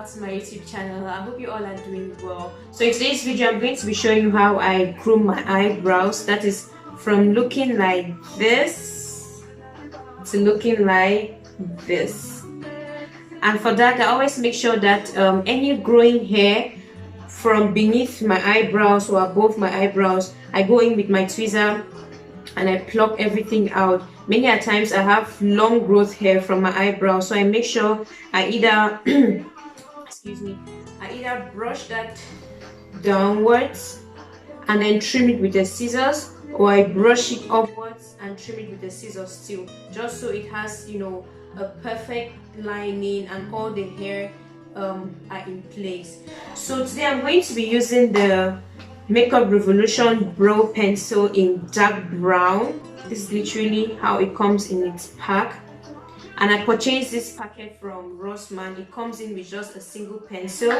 back to my YouTube channel. I hope you all are doing well. So in today's video I'm going to be showing you how I groom my eyebrows. That is from looking like this to looking like this. And for that I always make sure that any growing hair from beneath my eyebrows or above my eyebrows, I go in with my tweezer and I pluck everything out. Many a times I have long growth hair from my eyebrows, so I make sure I either I either brush that downwards and then trim it with the scissors, or I brush it upwards and trim it with the scissors still, just so it has, you know, a perfect lining and all the hair are in place. So today I'm going to be using the Makeup Revolution brow pencil in dark brown. This is literally how it comes in its pack, and I purchased this packet from Rossmann. It comes in with just a single pencil.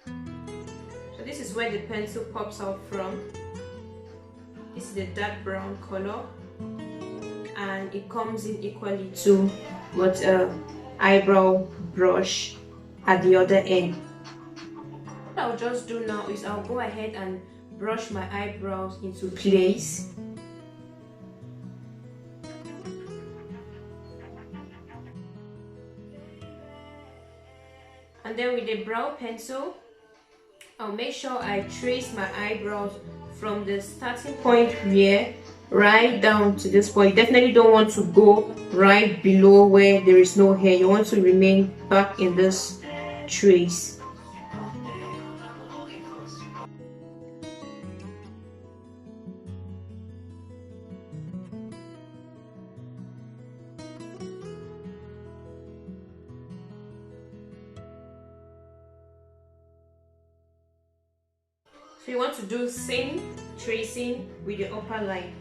So this is where the pencil pops out from. This is the dark brown color, and it comes in equally to what eyebrow brush at the other end. What I'll just do now is I'll go ahead and brush my eyebrows into place. And then with the brow pencil, I'll make sure I trace my eyebrows from the starting point here right down to this point. You definitely don't want to go right below where there is no hair. You want to remain back in this trace. So you want to do same tracing with the upper line.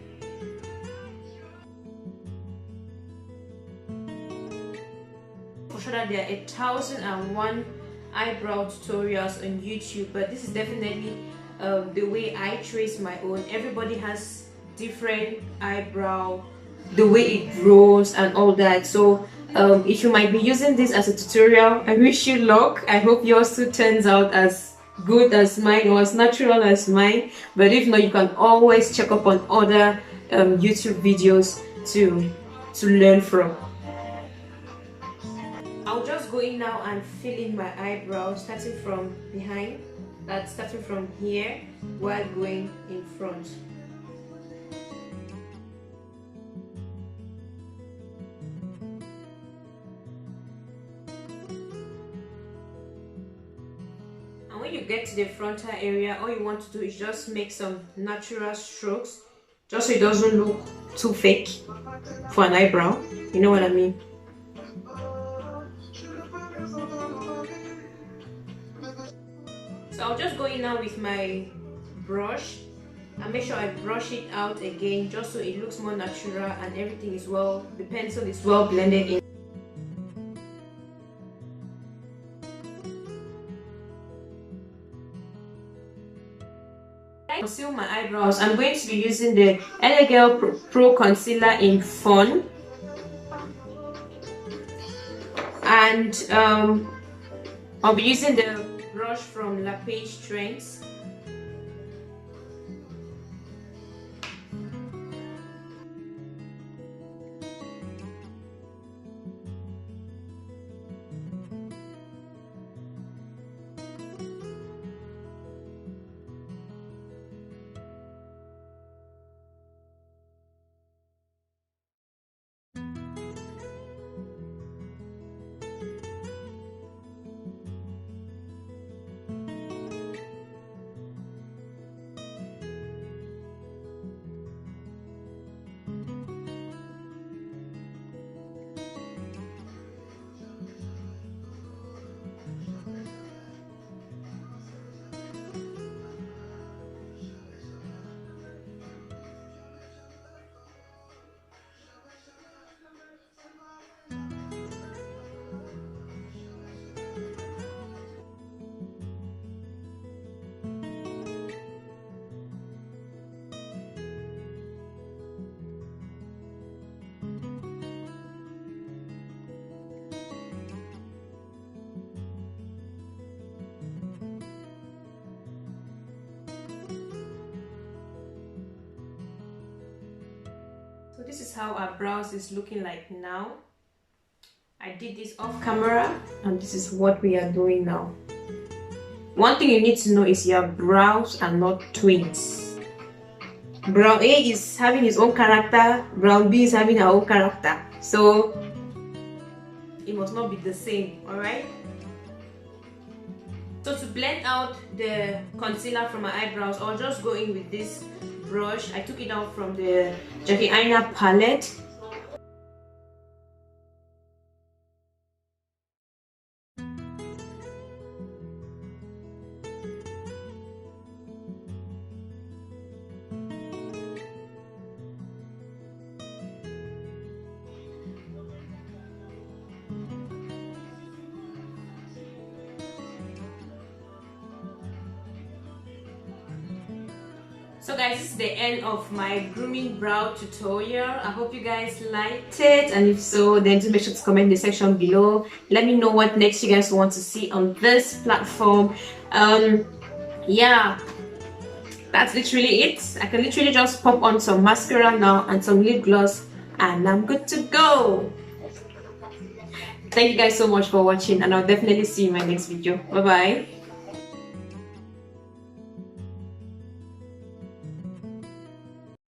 For sure that there are 1001 eyebrow tutorials on YouTube, but this is definitely the way I trace my own. Everybody has different eyebrow, the way it grows and all that. So if you might be using this as a tutorial, I wish you luck. I hope yours too turns out as good as mine or as natural as mine, but if not, you can always check up on other YouTube videos to learn from. I'll just go in now and fill in my eyebrows, starting from behind, starting from here while going in front. When you get to the frontal area, all you want to do is just make some natural strokes, just so it doesn't look too fake for an eyebrow. You know what I mean? So I'll just go in now with my brush and make sure I brush it out again, just so it looks more natural and everything is well, the pencil is well blended in. To conceal my eyebrows, I'm going to be using the Elegel Pro Concealer in Fawn, and I'll be using the brush from La Page Trends. So this is how our brows is looking like now. I did this off camera, and this is what we are doing now. One thing you need to know is your brows are not twins. Brow A is having his own character, brow B is having her own character. So it must not be the same, alright? So to blend out the concealer from my eyebrows, I'll just go in with this brush. I took it out from the Jackie Aina palette. So guys, this is the end of my grooming brow tutorial. I hope you guys liked it, and if so, then do make sure to comment in the section below. Let me know what next you guys want to see on this platform. Yeah, that's literally it. I can literally just pop on some mascara now and some lip gloss, and I'm good to go. Thank you guys so much for watching, and I'll definitely see you in my next video. Bye bye.